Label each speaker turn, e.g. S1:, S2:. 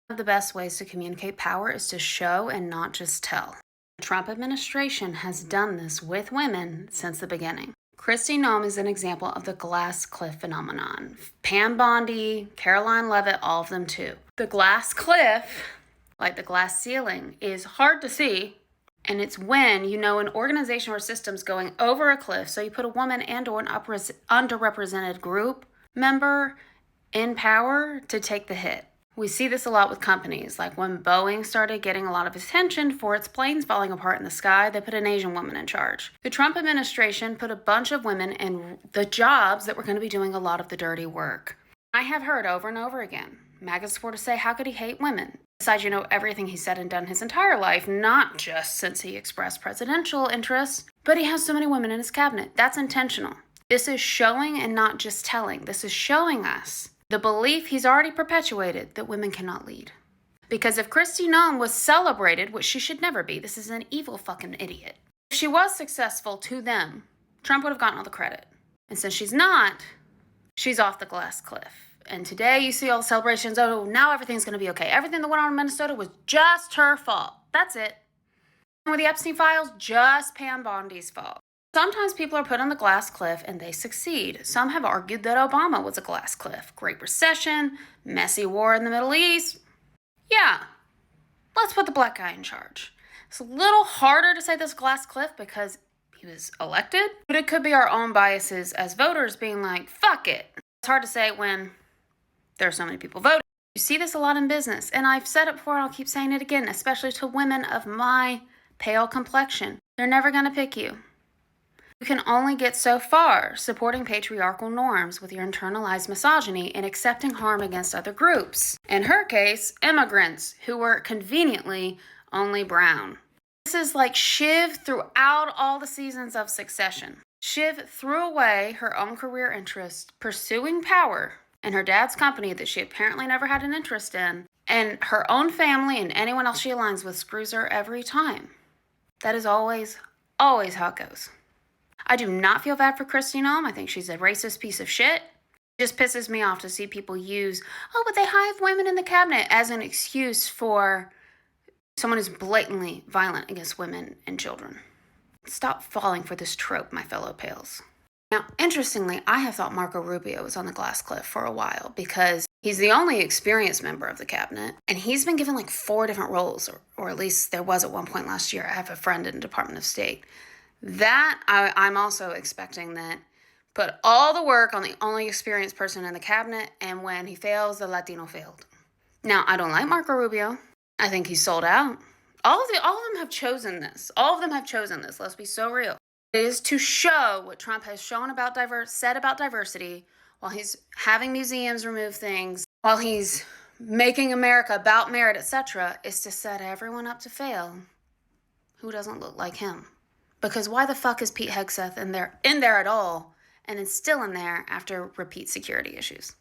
S1: One of the best ways to communicate power is to show and not just tell. The Trump administration has done this with women since the beginning. Kristi Noem is an example of the glass cliff phenomenon. Pam Bondi, Caroline Leavitt, all of them too. The glass cliff, like the glass ceiling, is hard to see. And it's when you know an organization or system's going over a cliff, so you put a woman and or an underrepresented group member in power to take the hit. We see this a lot with companies, like when Boeing started getting a lot of attention for its planes falling apart in the sky, they put an Asian woman in charge. The Trump administration put a bunch of women in the jobs that were going to be doing a lot of the dirty work. I have heard over and over again, MAGA supporters say, how could he hate women? Besides, you know, everything he's said and done his entire life, not just since he expressed presidential interests, but he has so many women in his cabinet. That's intentional. This is showing and not just telling. This is showing us the belief he's already perpetuated that women cannot lead. Because if Kristi Noem was celebrated, which she should never be, this is an evil fucking idiot. If she was successful to them, Trump would have gotten all the credit. And since she's not, she's off the glass cliff. And today you see all the celebrations, oh, now everything's going to be okay. Everything that went on in Minnesota was just her fault. That's it. And with the Epstein files, just Pam Bondi's fault. Sometimes people are put on the glass cliff and they succeed. Some have argued that Obama was a glass cliff. Great Recession, messy war in the Middle East. Yeah, let's put the black guy in charge. It's a little harder to say this glass cliff because he was elected, but it could be our own biases as voters being like, fuck it. It's hard to say when there are so many people voting. You see this a lot in business, and I've said it before and I'll keep saying it again, especially to women of my pale complexion. They're never going to pick you. You can only get so far supporting patriarchal norms with your internalized misogyny and accepting harm against other groups. In her case, immigrants who were conveniently only brown. This is like Shiv throughout all the seasons of Succession. Shiv threw away her own career interests, pursuing power in her dad's company that she apparently never had an interest in, and her own family and anyone else she aligns with screws her every time. That is always how it goes. I do not feel bad for Kristi Noem. I think she's a racist piece of shit. It just pisses me off to see people use, oh, but they have women in the cabinet as an excuse for someone who's blatantly violent against women and children. Stop falling for this trope, my fellow pales. Now, interestingly, I have thought Marco Rubio was on the glass cliff for a while because he's the only experienced member of the cabinet, and he's been given like 4 different roles, or at least there was at one point last year. I have a friend in the Department of State. That I'm also expecting that put all the work on the only experienced person in the cabinet, and when he fails, the Latino failed. Now, I don't like Marco Rubio. I think he's sold out. All of them have chosen this. Let's be so real. It is to show what Trump has said about diversity, while he's having museums remove things, while he's making America about merit, etc., is to set everyone up to fail who doesn't look like him. Because why the fuck is Pete Hegseth in there at all, and it's still in there after repeat security issues?